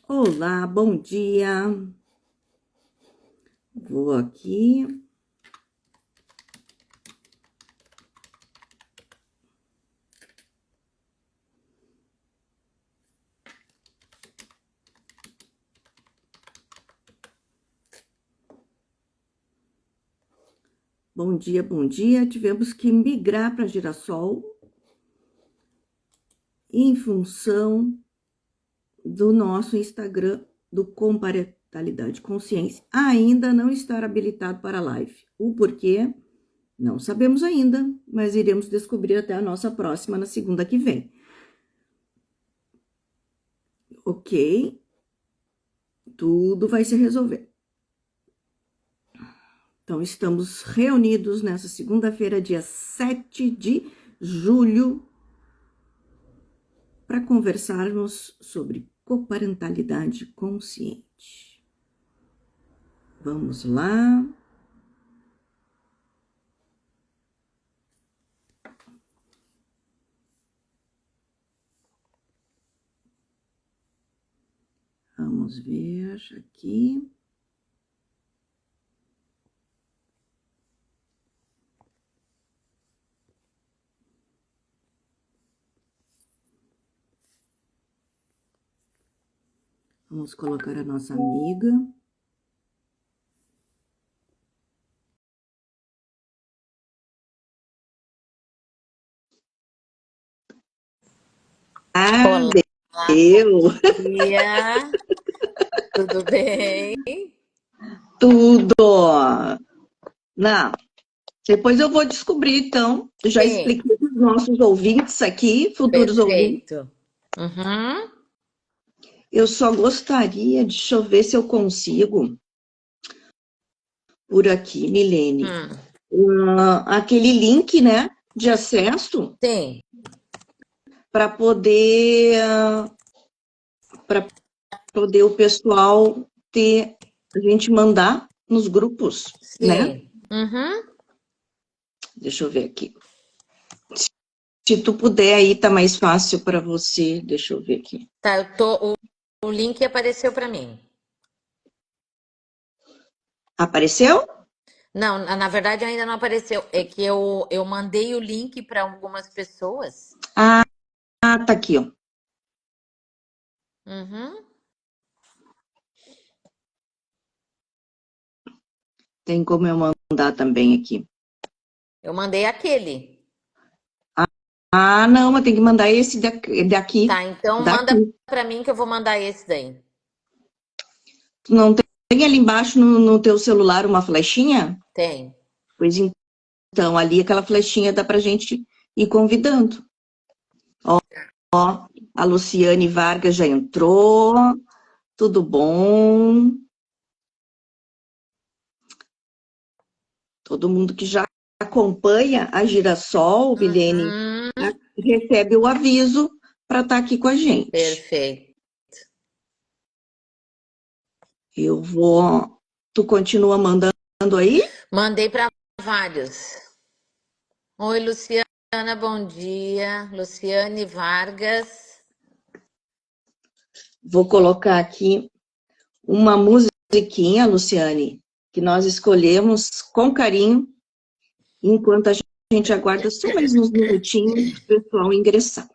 Olá, bom dia. Vou aqui. Bom dia, bom dia. Tivemos que migrar para Girassol em função do nosso Instagram do Com Consciência ainda não estar habilitado para live. O porquê, não sabemos ainda, mas iremos descobrir até a nossa próxima, na segunda que vem. Ok? Tudo vai se resolver. Então, estamos reunidos nessa segunda-feira, dia 7 de julho, para conversarmos sobre coparentalidade consciente. Vamos lá. Vamos ver aqui. Vamos colocar a nossa amiga. Olá, Deu! bom dia. Tudo bem? Tudo! Não, depois eu vou descobrir, então. Eu já Sim, expliquei para os nossos ouvintes aqui, futuros ouvintes. perfeito. Uhum. Eu só gostaria, deixa eu ver se eu consigo, por aqui, Milene, Hum, aquele link, né, de acesso sim, para poder o pessoal ter, a gente mandar nos grupos, né? sim. Uhum. Deixa eu ver aqui. Se tu puder aí, tá mais fácil para você. Deixa eu ver aqui. Tá, o link apareceu para mim. Apareceu? Não, na verdade ainda não apareceu. É que eu mandei o link para algumas pessoas. Ah, tá aqui, ó. Uhum. Tem como eu mandar também aqui. Eu mandei aquele. Ah, não, mas tem que mandar esse daqui. Tá, então manda Daqui. para mim que eu vou mandar esse daí. Tu não tem ali embaixo no teu celular uma flechinha? Tem. Pois então, ali aquela flechinha dá pra gente ir convidando. Ó, a Luciane Vargas já entrou. Tudo bom? Todo mundo que já acompanha a Girassol, Vilene, Uhum. recebe o aviso para estar aqui com a gente. Perfeito. Eu vou. Tu continua mandando aí? Mandei para vários. Oi, Luciana, bom dia. Luciane Vargas. Vou colocar aqui uma musiquinha, Luciane, que nós escolhemos com carinho, enquanto a gente aguarda só mais uns minutinhos para o pessoal ingressar.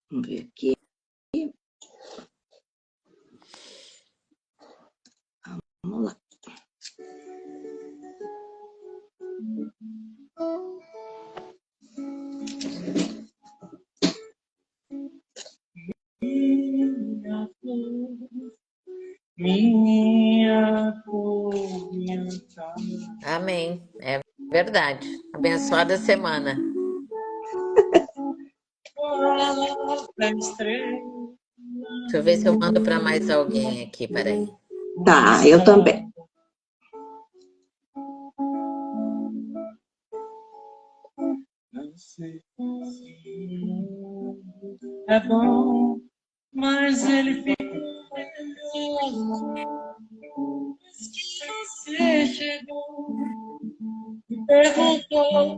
Vamos ver aqui. Vamos lá. Minha cor, minha cara. Amém. É verdade. Abençoada semana. Da estrela. Deixa eu ver se eu mando para mais alguém aqui. Peraí. Tá, eu também. Não sei se é bom, mas ele fica melhor. Diz que você chegou e perguntou.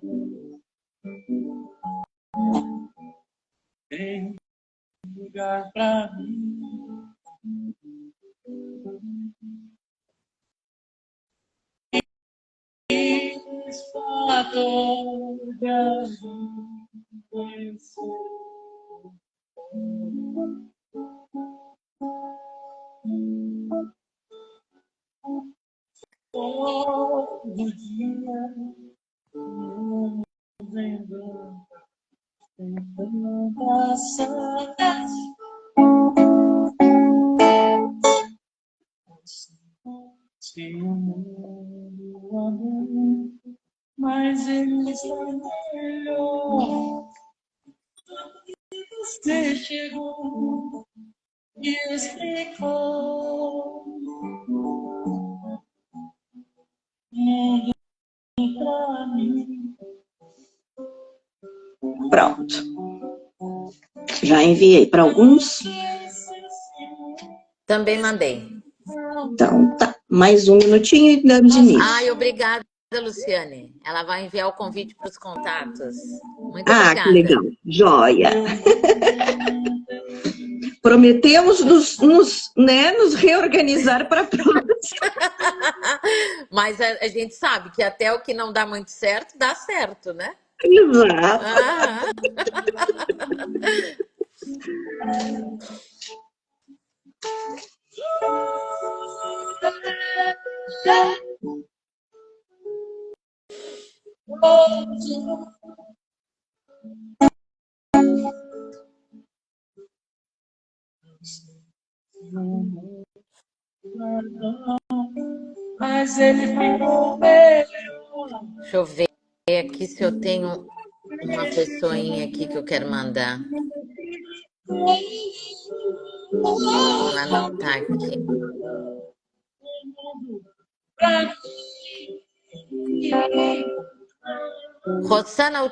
lugar pra mim. Fato de a gente conhecer. Todo dia, vendo tanta saudade. Se o mundo andou, mas ele está melhor. Você chegou e explicou mundo pra mim. Pronto. Já enviei para alguns. Também mandei. Então, tá. Mais um minutinho e damos início. Ai, obrigada, Luciane. Ela vai enviar o convite para os contatos. Muito Ah, obrigada. que legal. Joia. Prometemos nos reorganizar para a próxima. Mas a gente sabe que até o que não dá muito certo, dá certo, né? Exato. Ah. Mas ele ficou melhor. Deixa eu ver aqui se eu tenho uma pessoinha aqui que eu quero mandar. Ela não tá aqui. Rosana,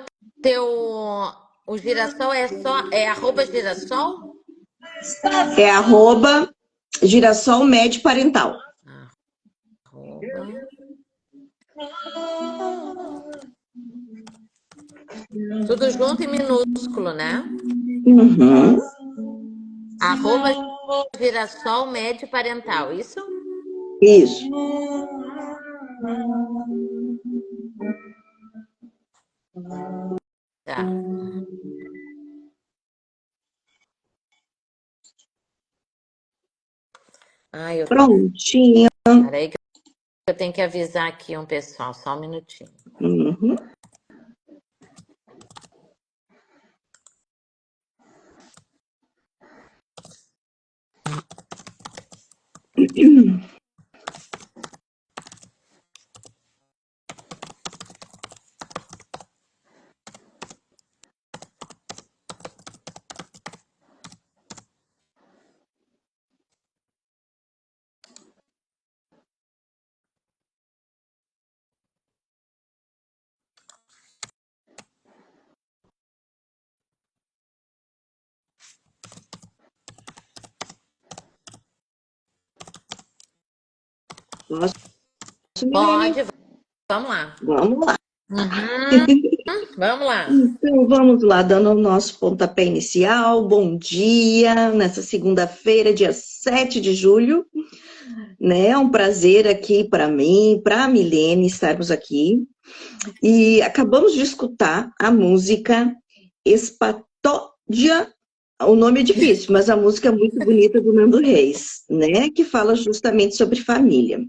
o girassol é arroba girassol? É @girassol med parental. Arroba. Tudo junto em minúsculo, né? Uhum. Arroba girassol med parental, isso? Isso. Tá. Ai, Prontinho. Peraí que eu tenho que avisar aqui um pessoal, só um minutinho. Uhum. Posso, Milene? Pode, vamos lá. Vamos lá. Vamos lá. Então, vamos lá, dando o nosso pontapé inicial. Bom dia, nessa segunda-feira, dia 7 de julho. Né? É um prazer aqui para mim, para a Milene, estarmos aqui. E acabamos de escutar a música Espatódia. O nome é difícil, mas a música é muito bonita do Nando Reis, né? Que fala justamente sobre família.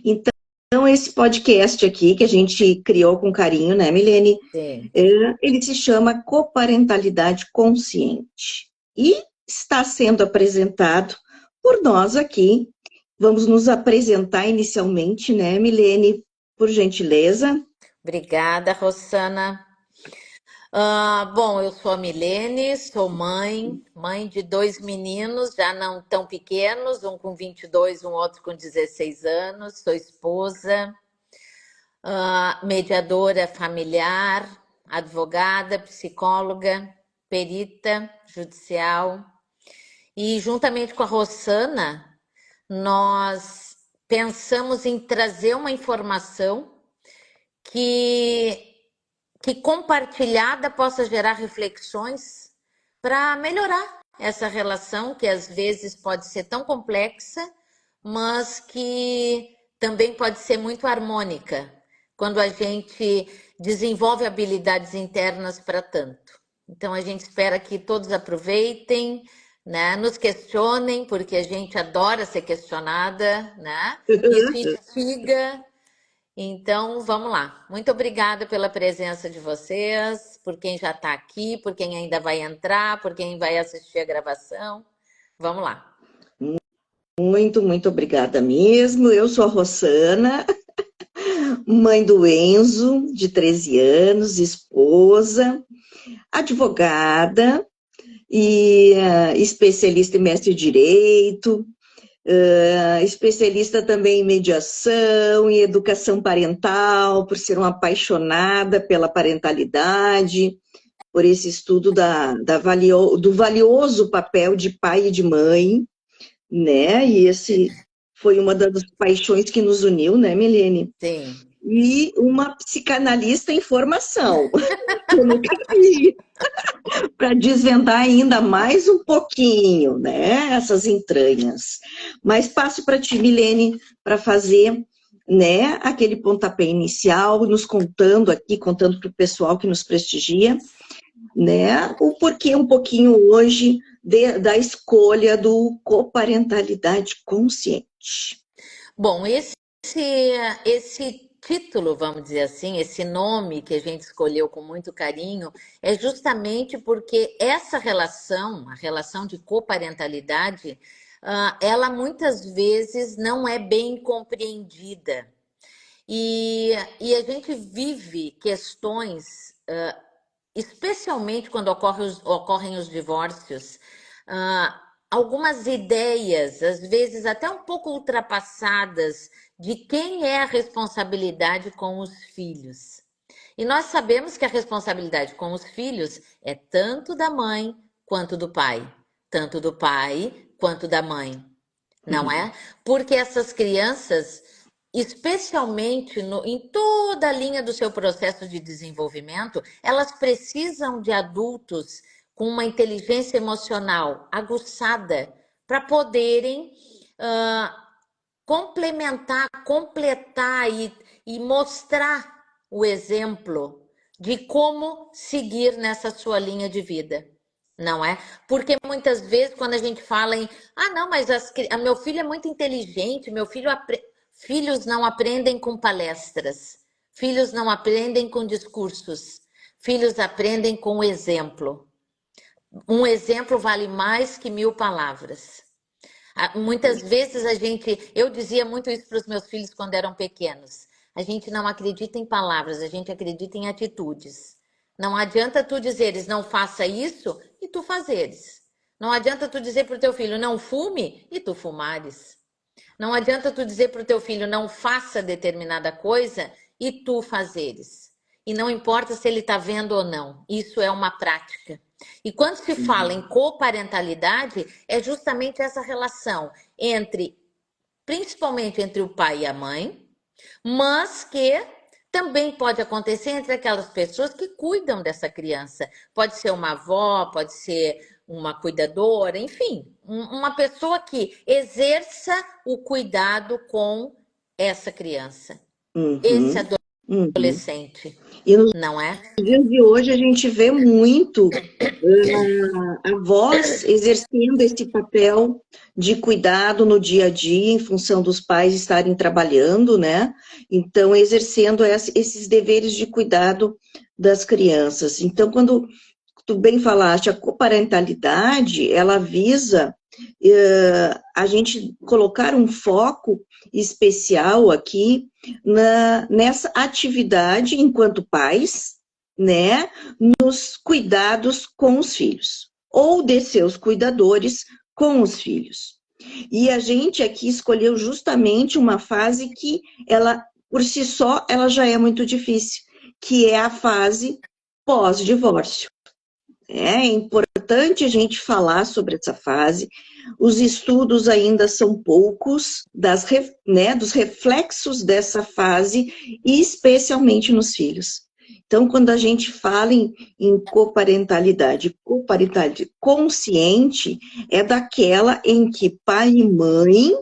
Então, esse podcast aqui, que a gente criou com carinho, né, Milene? Sim. Ele se chama Coparentalidade Consciente. E está sendo apresentado por nós aqui. Vamos nos apresentar inicialmente, né, Milene, por gentileza. Obrigada, Rosana. Bom, eu sou a Milene, sou mãe de 2 meninos, já não tão pequenos, um com 22, um outro com 16 anos, sou esposa, mediadora familiar, advogada, psicóloga, perita judicial, e juntamente com a Rosana, nós pensamos em trazer uma informação que compartilhada possa gerar reflexões para melhorar essa relação que às vezes pode ser tão complexa, mas que também pode ser muito harmônica, quando a gente desenvolve habilidades internas para tanto. Então a gente espera que todos aproveitem, né? Nos questionem, porque a gente adora ser questionada, né? Isso instiga. Então, vamos lá. Muito obrigada pela presença de vocês, por quem já está aqui, por quem ainda vai entrar, por quem vai assistir a gravação. Vamos lá. Muito obrigada mesmo. Eu sou a Rossana, mãe do Enzo, de 13 anos, esposa, advogada e especialista em mestre em direito, especialista também em mediação e educação parental, por ser uma apaixonada pela parentalidade, por esse estudo do valioso papel de pai e de mãe, né? E esse foi uma das paixões que nos uniu, né, Milene? Sim. E uma psicanalista em formação, que eu nunca vi, para desvendar ainda mais um pouquinho, né, essas entranhas. Mas passo para ti, Milene, para fazer, né, aquele pontapé inicial, nos contando para o pessoal que nos prestigia, né, o porquê um pouquinho hoje da escolha do coparentalidade consciente. Bom, esse título, vamos dizer assim, esse nome que a gente escolheu com muito carinho, é justamente porque essa relação, a relação de coparentalidade, ela muitas vezes não é bem compreendida. E a gente vive questões, especialmente quando ocorrem os divórcios, algumas ideias, às vezes até um pouco ultrapassadas, de quem é a responsabilidade com os filhos. E nós sabemos que a responsabilidade com os filhos é tanto da mãe quanto do pai, tanto do pai quanto da mãe, não é? Porque essas crianças, especialmente em toda a linha do seu processo de desenvolvimento, elas precisam de adultos com uma inteligência emocional aguçada para poderem completar e mostrar o exemplo de como seguir nessa sua linha de vida, não é? Porque muitas vezes quando a gente fala em não, mas meu filho é muito inteligente, filhos não aprendem com palestras, filhos não aprendem com discursos, filhos aprendem com o exemplo. Um exemplo vale mais que 1000 palavras. Muitas vezes eu dizia muito isso para os meus filhos quando eram pequenos. A gente não acredita em palavras, a gente acredita em atitudes. Não adianta tu dizeres não faça isso e tu fazeres. Não adianta tu dizer para o teu filho não fume e tu fumares. Não adianta tu dizer para o teu filho não faça determinada coisa e tu fazeres. E não importa se ele está vendo ou não, isso é uma prática. E quando se fala em coparentalidade, é justamente essa relação principalmente entre o pai e a mãe, mas que também pode acontecer entre aquelas pessoas que cuidam dessa criança. Pode ser uma avó, pode ser uma cuidadora, enfim, uma pessoa que exerça o cuidado com essa criança, esse adolescente, E nos não é? dias de hoje a gente vê muito avós exercendo esse papel de cuidado no dia a dia, em função dos pais estarem trabalhando, né? Então, exercendo esses deveres de cuidado das crianças. Então, quando tu bem falaste, a coparentalidade, ela visa a gente colocar um foco especial aqui nessa atividade enquanto pais, né, nos cuidados com os filhos, ou de seus cuidadores com os filhos. E a gente aqui escolheu justamente uma fase que ela, por si só, ela já é muito difícil, que é a fase pós-divórcio. É importante a gente falar sobre essa fase. Os estudos ainda são poucos dos reflexos dessa fase, e especialmente nos filhos. Então, quando a gente fala em coparentalidade consciente, é daquela em que pai e mãe,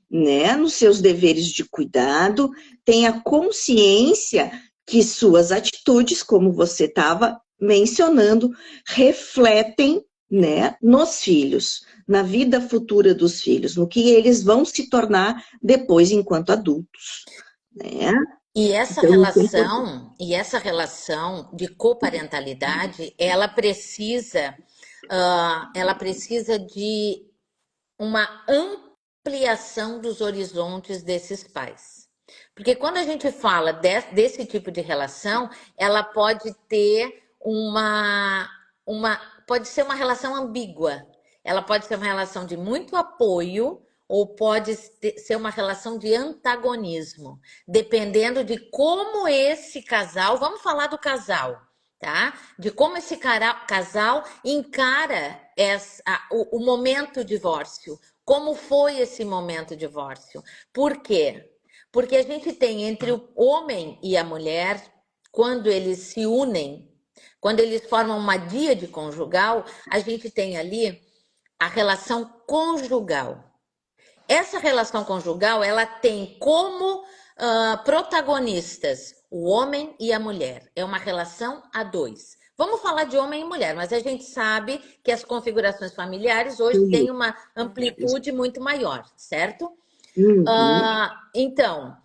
né, nos seus deveres de cuidado, têm a consciência que suas atitudes, como você estava mencionando, refletem, né, nos filhos, na vida futura dos filhos, no que eles vão se tornar depois enquanto adultos, né? Então, isso é importante. E essa relação de coparentalidade, ela precisa de uma ampliação dos horizontes desses pais. Porque quando a gente fala desse tipo de relação, ela pode ter pode ser uma relação ambígua. Ela pode ser uma relação de muito apoio ou pode ser uma relação de antagonismo, dependendo de como esse casal, vamos falar do casal, tá? De como esse casal encara o momento divórcio. Como foi esse momento divórcio? Por quê? Porque a gente tem entre o homem e a mulher, quando eles se unem, quando eles formam uma díade conjugal, a gente tem ali a relação conjugal. Essa relação conjugal, ela tem como protagonistas o homem e a mulher. É uma relação a dois. Vamos falar de homem e mulher, mas a gente sabe que as configurações familiares hoje têm uma amplitude muito maior, certo? Uhum. Então,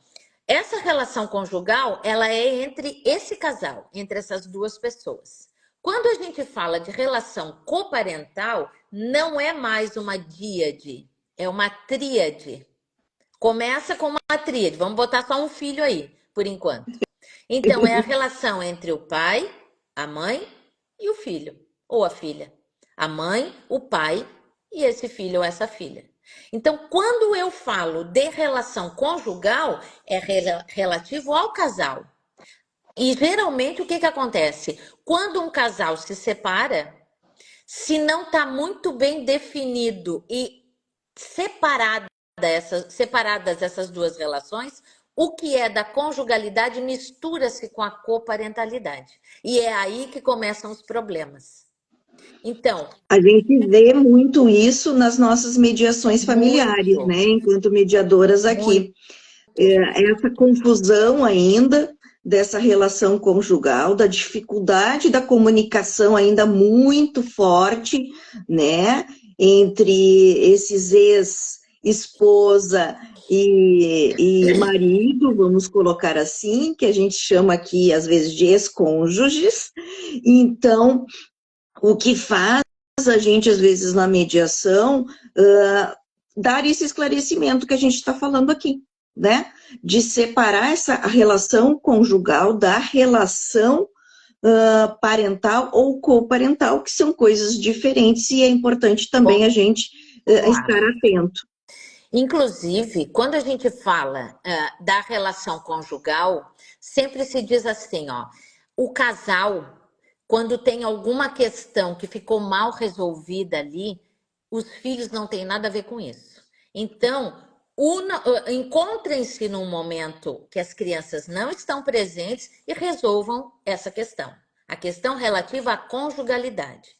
essa relação conjugal, ela é entre esse casal, entre essas duas pessoas. Quando a gente fala de relação coparental, não é mais uma díade, é uma tríade. Começa com uma tríade, vamos botar só um filho aí, por enquanto. Então, é a relação entre o pai, a mãe e o filho, ou a filha. A mãe, o pai e esse filho ou essa filha. Então, quando eu falo de relação conjugal, é relativo ao casal. E geralmente o que acontece? Quando um casal se separa, se não está muito bem definido e separadas essas duas relações, o que é da conjugalidade mistura-se com a coparentalidade. E é aí que começam os problemas. Então, a gente vê muito isso nas nossas mediações familiares, muito, né? Enquanto mediadoras muito. aqui. Essa confusão ainda dessa relação conjugal, da dificuldade da comunicação ainda muito forte, né? Entre esses ex-esposa e marido, vamos colocar assim, que a gente chama aqui, às vezes, de ex-cônjuges. Então, o que faz a gente, às vezes, na mediação, dar esse esclarecimento que a gente está falando aqui, né? De separar a relação conjugal da relação parental ou coparental, que são coisas diferentes e é importante também a gente estar Claro. atento. Inclusive, quando a gente fala da relação conjugal, sempre se diz assim, ó, o casal, quando tem alguma questão que ficou mal resolvida ali, os filhos não têm nada a ver com isso. Então, encontrem-se num momento que as crianças não estão presentes e resolvam essa questão. A questão relativa à conjugalidade.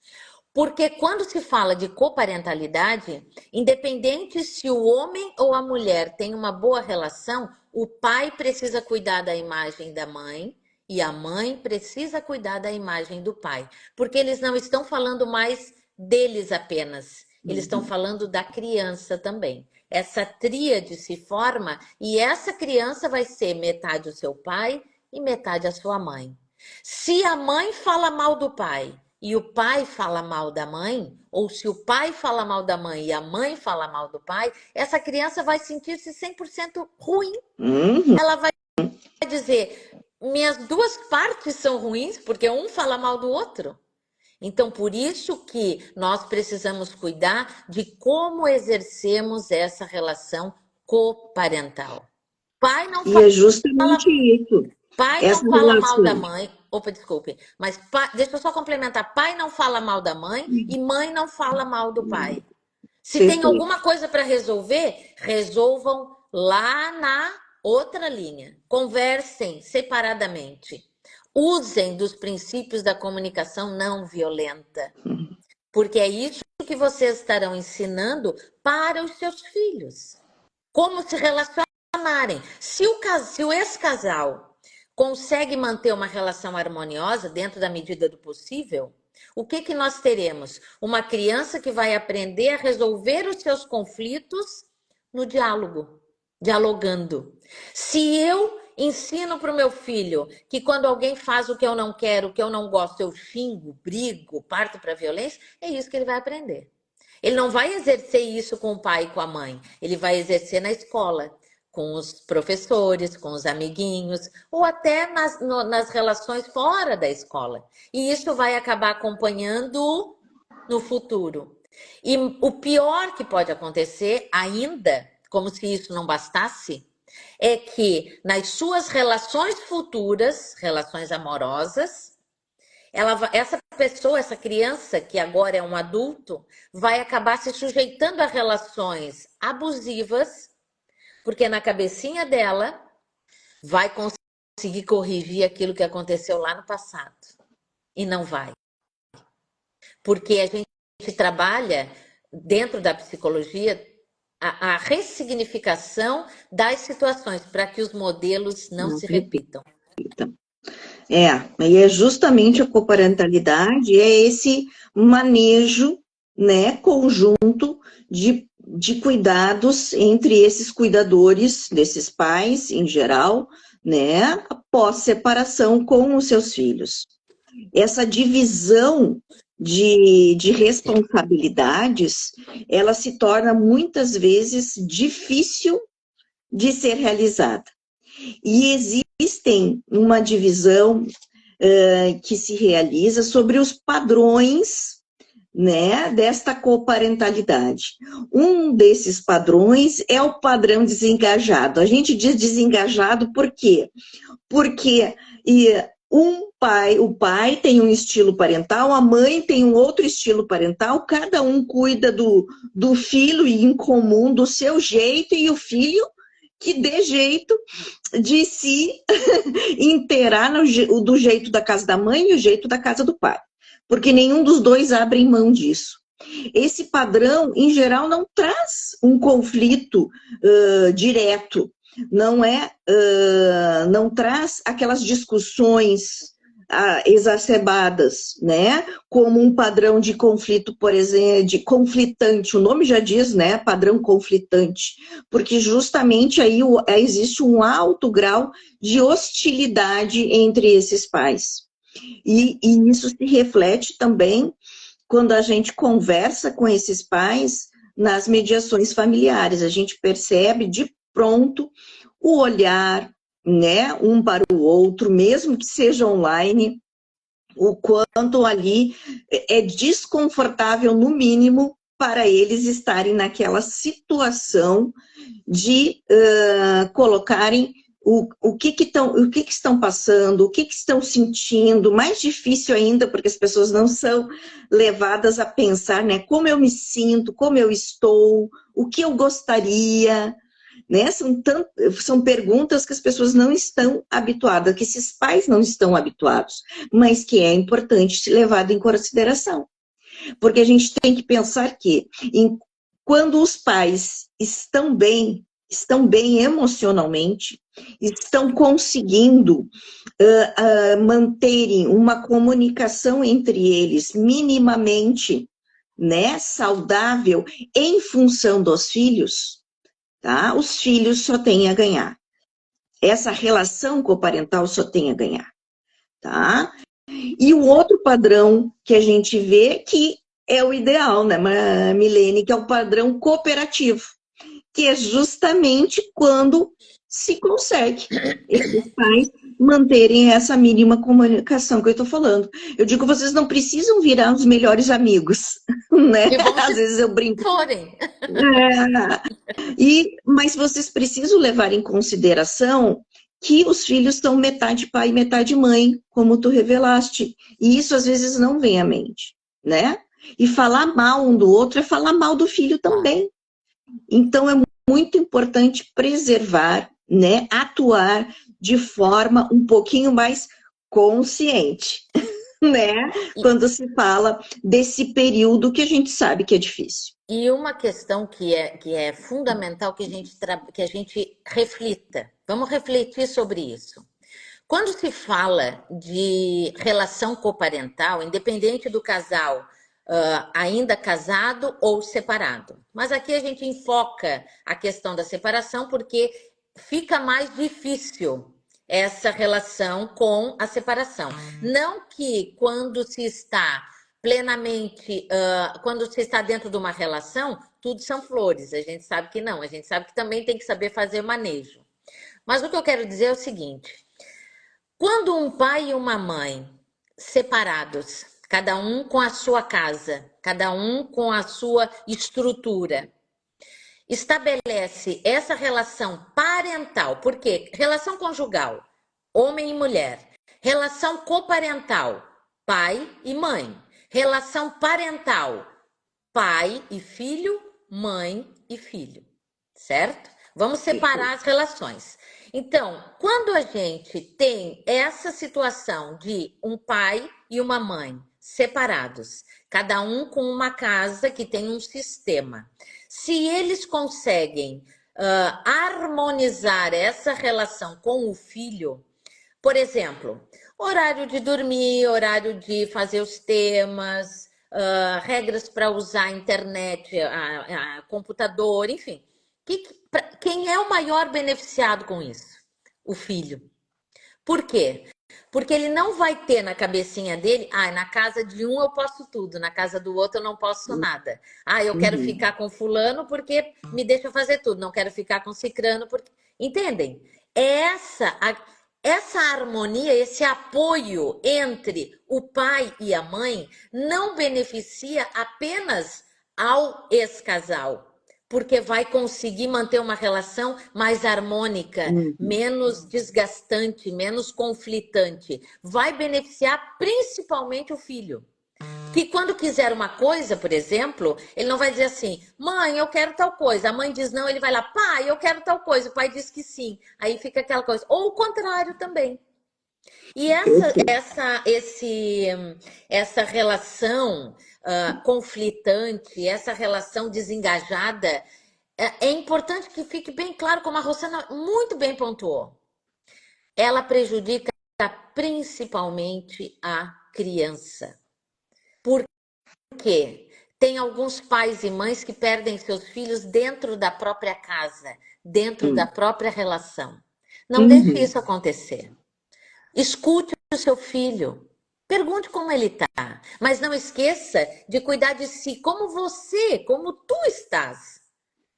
Porque quando se fala de coparentalidade, independente se o homem ou a mulher tem uma boa relação, o pai precisa cuidar da imagem da mãe e a mãe precisa cuidar da imagem do pai. Porque eles não estão falando mais deles apenas, eles estão falando da criança também. Essa tríade se forma e essa criança vai ser metade o seu pai e metade a sua mãe. Se a mãe fala mal do pai e o pai fala mal da mãe, ou se o pai fala mal da mãe e a mãe fala mal do pai, essa criança vai sentir-se 100% ruim. Uhum. Ela vai dizer, minhas duas partes são ruins, porque um fala mal do outro. Então, por isso que nós precisamos cuidar de como exercemos essa relação coparental. Pai não E é fala justamente isso, Pai não essa fala mal da relação. mãe. Opa, desculpe. Mas deixa eu só complementar. Pai não fala mal da mãe e mãe não fala mal do pai. Se tem Perfeito. alguma coisa para resolver, resolvam lá na outra linha. Conversem separadamente. usem dos princípios da comunicação não violenta, porque é isso que vocês estarão ensinando para os seus filhos. Como se relacionarem. Se o ex-casal consegue manter uma relação harmoniosa dentro da medida do possível, o que nós teremos? Uma criança que vai aprender a resolver os seus conflitos no diálogo, dialogando. Se eu ensino para o meu filho que quando alguém faz o que eu não quero, o que eu não gosto, eu xingo, brigo, parto para a violência, é isso que ele vai aprender. Ele não vai exercer isso com o pai e com a mãe. Ele vai exercer na escola, com os professores, com os amiguinhos, ou até nas relações fora da escola. E isso vai acabar acompanhando no futuro. E o pior que pode acontecer, ainda, como se isso não bastasse, é que nas suas relações futuras, relações amorosas, essa pessoa, essa criança que agora é um adulto, vai acabar se sujeitando a relações abusivas, porque na cabecinha dela vai conseguir corrigir aquilo que aconteceu lá no passado. E não vai. Porque a gente trabalha dentro da psicologia a ressignificação das situações para que os modelos não se repitam. E é justamente a coparentalidade, é esse manejo, né, conjunto de cuidados entre esses cuidadores, desses pais em geral, né, após separação com os seus filhos. Essa divisão de responsabilidades, ela se torna muitas vezes difícil de ser realizada. E existem uma divisão que se realiza sobre os padrões, né, desta coparentalidade. Um desses padrões é o padrão desengajado. A gente diz desengajado por quê? Porque o pai tem um estilo parental, a mãe tem um outro estilo parental, cada um cuida do filho em comum, do seu jeito, e o filho que dê jeito de se inteirar do jeito da casa da mãe e o jeito da casa do pai. Porque nenhum dos dois abre mão disso. Esse padrão, em geral, não traz um conflito direto, não traz aquelas discussões exacerbadas, né? Como um padrão de conflito, por exemplo, de conflitante, o nome já diz, né? Padrão conflitante, porque justamente aí existe um alto grau de hostilidade entre esses pais. E isso se reflete também quando a gente conversa com esses pais nas mediações familiares. A gente percebe de pronto o olhar, né, um para o outro, mesmo que seja online, o quanto ali é desconfortável, no mínimo, para eles estarem naquela situação de colocarem o que estão passando, o que estão sentindo, mais difícil ainda, porque as pessoas não são levadas a pensar, né, como eu me sinto, como eu estou, o que eu gostaria, né? São perguntas que as pessoas não estão habituadas, que esses pais não estão habituados, mas que é importante ser levado em consideração. Porque a gente tem que pensar que quando os pais estão bem emocionalmente, estão conseguindo manterem uma comunicação entre eles minimamente, né, saudável, em função dos filhos, tá? Os filhos só têm a ganhar. Essa relação coparental só tem a ganhar, tá? E o outro padrão que a gente vê que é o ideal, né, Milene, que é o padrão cooperativo, que é justamente quando se consegue esses pais manterem essa mínima comunicação que eu estou falando. Eu digo, vocês não precisam virar os melhores amigos, né? Às vezes eu brinco. Forem. Mas vocês precisam levar em consideração que os filhos são metade pai e metade mãe, como tu revelaste. E isso às vezes não vem à mente, né? E falar mal um do outro é falar mal do filho também. Então é muito importante preservar, né? Atuar de forma um pouquinho mais consciente, né? Quando se fala desse período que a gente sabe que é difícil. E uma questão que é fundamental que a gente reflita. Vamos refletir sobre isso. Quando se fala de relação coparental, independente do casal ainda casado ou separado, mas aqui a gente enfoca a questão da separação porque fica mais difícil essa relação com a separação. Não que quando se está plenamente, quando se está dentro de uma relação, tudo são flores. A gente sabe que não, a gente sabe que também tem que saber fazer manejo. Mas o que eu quero dizer é o seguinte: quando um pai e uma mãe separados, cada um com a sua casa, cada um com a sua estrutura, estabelece essa relação parental, porque relação conjugal, homem e mulher, relação coparental, pai e mãe, relação parental, pai e filho, mãe e filho, certo? Vamos separar as relações. Então, quando a gente tem essa situação de um pai e uma mãe separados, cada um com uma casa que tem um sistema, se eles conseguem harmonizar essa relação com o filho, por exemplo, horário de dormir, horário de fazer os temas, regras para usar a internet, computador, enfim. Quem é o maior beneficiado com isso? O filho. Por quê? Porque ele não vai ter na cabecinha dele, na casa de um eu posso tudo, na casa do outro eu não posso nada. Eu quero ficar com fulano porque me deixa fazer tudo, não quero ficar com cicrano porque... Entendem? Essa harmonia, esse apoio entre o pai e a mãe não beneficia apenas ao ex-casal, porque vai conseguir manter uma relação mais harmônica, menos desgastante, menos conflitante. Vai beneficiar principalmente o filho. Que quando quiser uma coisa, por exemplo, ele não vai dizer assim, mãe, eu quero tal coisa. A mãe diz não, ele vai lá, pai, eu quero tal coisa. O pai diz que sim. Aí fica aquela coisa. Ou o contrário também. E essa relação conflitante, essa relação desengajada, é importante que fique bem claro, como a Rosana muito bem pontuou. Ela prejudica principalmente a criança. Por quê? Tem alguns pais e mães que perdem seus filhos dentro da própria casa, dentro da própria relação. Não deixe isso acontecer. Escute o seu filho. Pergunte como ele está. Mas não esqueça de cuidar de si, como tu estás.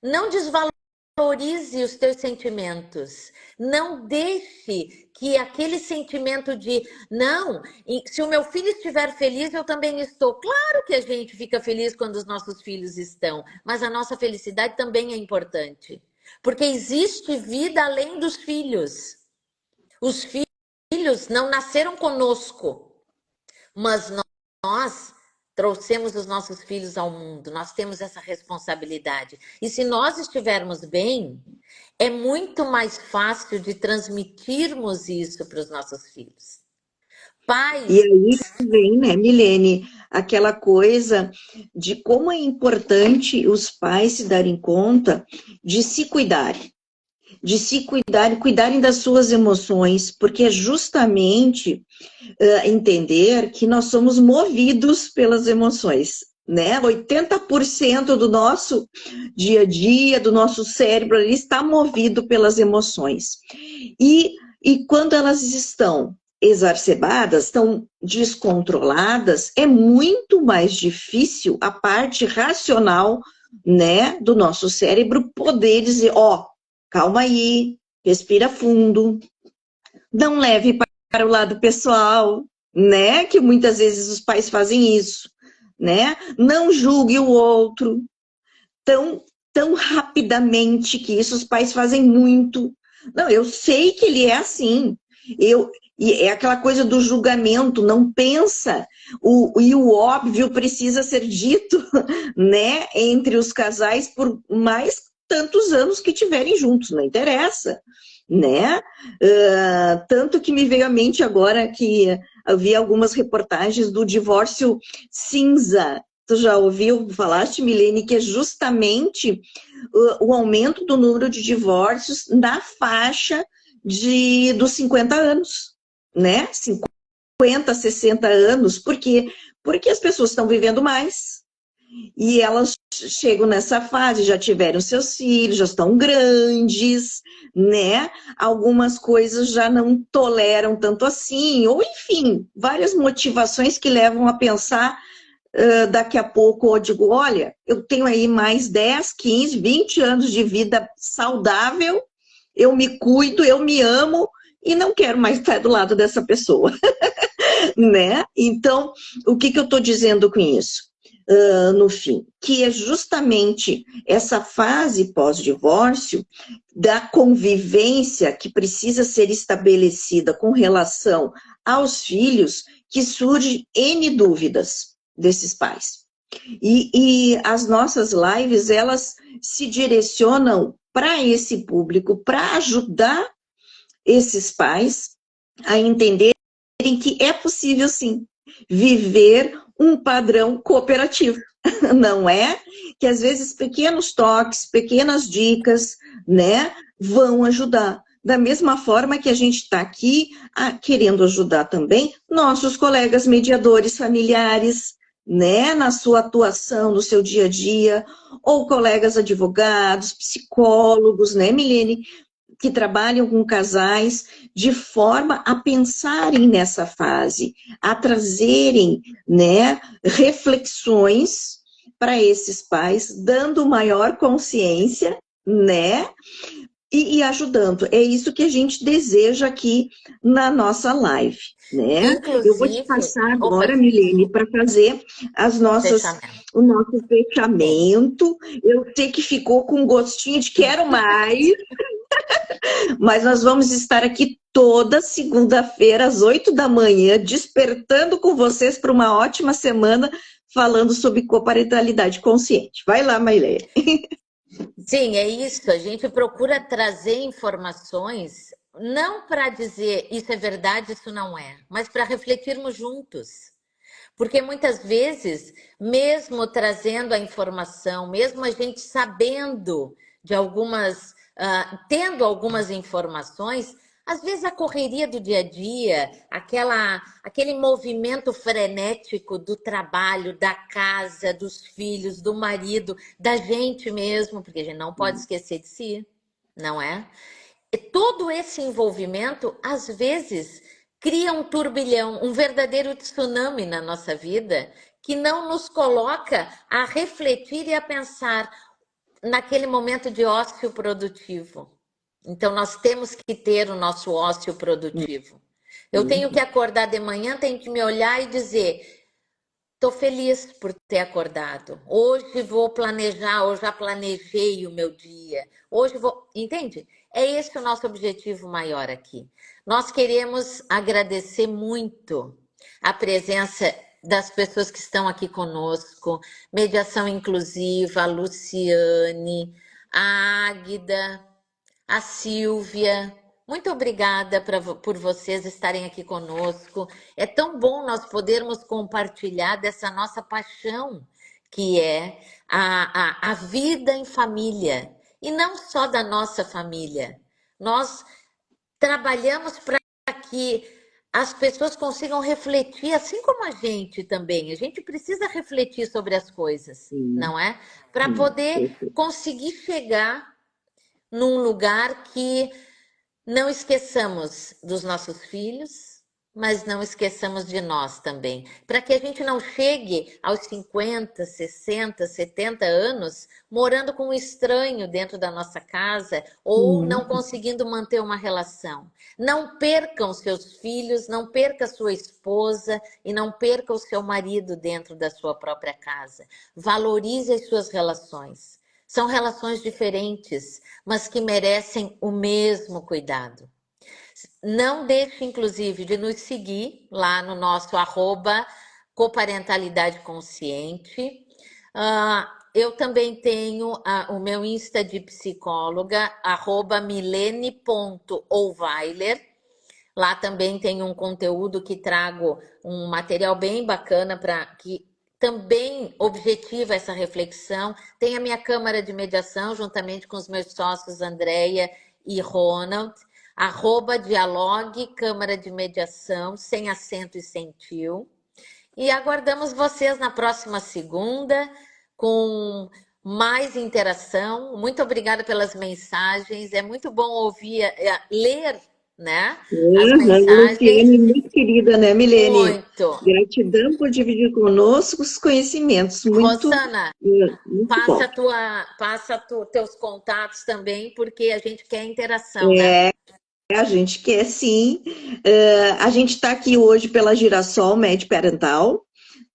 Não desvalorize os teus sentimentos. Não deixe que aquele sentimento de não, se o meu filho estiver feliz, eu também estou. Claro que a gente fica feliz quando os nossos filhos estão, mas a nossa felicidade também é importante. Porque existe vida além dos filhos. Os filhos não nasceram conosco, mas nós trouxemos os nossos filhos ao mundo, nós temos essa responsabilidade. E se nós estivermos bem, é muito mais fácil de transmitirmos isso para os nossos filhos. Pais... E aí vem, né, Milene, aquela coisa de como é importante os pais se darem conta de se cuidarem. De se cuidarem, cuidarem das suas emoções, porque é justamente entender que nós somos movidos pelas emoções, né? 80% do nosso dia a dia, do nosso cérebro, ele está movido pelas emoções. E quando elas estão exacerbadas, estão descontroladas, é muito mais difícil a parte racional, né, do nosso cérebro poder dizer, calma aí, respira fundo, não leve para o lado pessoal, né? Que muitas vezes os pais fazem isso, né? Não julgue o outro tão rapidamente, que isso os pais fazem muito. Não, eu sei que ele é assim. E é aquela coisa do julgamento, não pensa, e o óbvio precisa ser dito, né? Entre os casais por mais tantos anos que tiverem juntos, não interessa, né? Tanto que me veio à mente agora que eu vi algumas reportagens do divórcio cinza. Tu já ouviu falar, Milene, que é justamente o aumento do número de divórcios na faixa dos 50 anos, né? 50, 60 anos. Por quê? Porque as pessoas estão vivendo mais, e elas chegam nessa fase, já tiveram seus filhos, já estão grandes, né? Algumas coisas já não toleram tanto assim, ou enfim, várias motivações que levam a pensar daqui a pouco, eu digo, olha, eu tenho aí mais 10, 15, 20 anos de vida saudável, eu me cuido, eu me amo e não quero mais estar do lado dessa pessoa, né? Então, o que eu estou dizendo com isso? No fim, que é justamente essa fase pós-divórcio da convivência que precisa ser estabelecida com relação aos filhos, que surge N dúvidas desses pais. E as nossas lives, elas se direcionam para esse público, para ajudar esses pais a entenderem que é possível, sim, viver um padrão cooperativo, não é? Que às vezes pequenos toques, pequenas dicas, né, vão ajudar. Da mesma forma que a gente está aqui querendo ajudar também nossos colegas mediadores familiares, né, na sua atuação, no seu dia a dia, ou colegas advogados, psicólogos, né, Milene, que trabalham com casais, de forma a pensarem nessa fase, a trazerem, né, reflexões para esses pais, dando maior consciência, né, e ajudando. É isso que a gente deseja aqui na nossa live, né? Eu vou te Inclusive, passar opa, agora, Milene, para fazer fechamento. o nosso Sim. fechamento. Eu sei que ficou com um gostinho de quero mais, mas nós vamos estar aqui toda segunda-feira, às 8 da manhã, despertando com vocês para uma ótima semana, falando sobre coparentalidade consciente. Vai lá, Mailê. Sim, é isso. A gente procura trazer informações, não para dizer isso é verdade, isso não é, mas para refletirmos juntos. Porque muitas vezes, mesmo trazendo a informação, mesmo a gente sabendo de algumas, tendo algumas informações, às vezes a correria do dia a dia, aquele movimento frenético do trabalho, da casa, dos filhos, do marido, da gente mesmo, porque a gente não pode esquecer de si, não é? E todo esse envolvimento, às vezes, cria um turbilhão, um verdadeiro tsunami na nossa vida, que não nos coloca a refletir e a pensar naquele momento de ócio produtivo. Então, nós temos que ter o nosso ócio produtivo. Eu tenho que acordar de manhã, tenho que me olhar e dizer: estou feliz por ter acordado. Hoje vou planejar, eu já planejei o meu dia. Hoje vou. Entende? É esse o nosso objetivo maior aqui. Nós queremos agradecer muito a presença das pessoas que estão aqui conosco, Mediação Inclusiva, a Luciane, a Águida, a Silvia. Muito obrigada por vocês estarem aqui conosco. É tão bom nós podermos compartilhar dessa nossa paixão, que é a vida em família. E não só da nossa família. Nós trabalhamos para que as pessoas consigam refletir, assim como a gente também. A gente precisa refletir sobre as coisas, Sim, não é? Para sim, poder perfeito. conseguir chegar num lugar que não esqueçamos dos nossos filhos, mas não esqueçamos de nós também. Para que a gente não chegue aos 50, 60, 70 anos morando com um estranho dentro da nossa casa ou não Sim, conseguindo manter uma relação. Não percam seus filhos, não perca sua esposa e não perca o seu marido dentro da sua própria casa. Valorize as suas relações. São relações diferentes, mas que merecem o mesmo cuidado. Não deixe, inclusive, de nos seguir lá no nosso @coparentalidade consciente. eu também tenho o meu Insta de psicóloga, @milene.ouweiler. Lá também tem um conteúdo que trago um material bem bacana para que também objetiva essa reflexão. Tem a minha câmara de mediação, juntamente com os meus sócios Andréia e Ronald. @dialogue Câmara de Mediação, sem acento e sem tio. E aguardamos vocês na próxima segunda com mais interação. Muito obrigada pelas mensagens. É muito bom ouvir, ler, né, as mensagens. Luciane, muito querida, né, Milene? Muito. Gratidão por dividir conosco os conhecimentos. Muito, Rosana, muito bom. teus contatos também, porque a gente quer interação, né? A gente quer sim. A gente está aqui hoje pela Girassol Med Parental,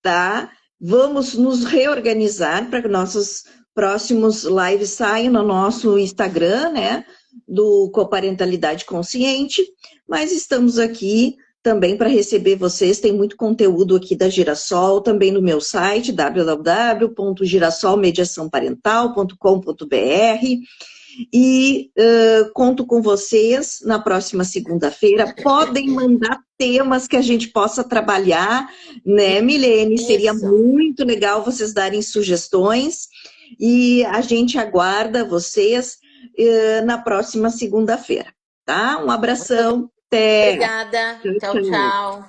tá? Vamos nos reorganizar para que nossos próximos lives saiam no nosso Instagram, né? Do Coparentalidade Consciente, mas estamos aqui também para receber vocês. Tem muito conteúdo aqui da Girassol, também no meu site, www.girassolmediaçãoparental.com.br. E conto com vocês na próxima segunda-feira. Podem mandar temas que a gente possa trabalhar, né, Milene? Seria Isso. muito legal vocês darem sugestões. E a gente aguarda vocês na próxima segunda-feira, tá? Um abração. Até. Obrigada. Tchau, Tchau, tchau. tchau.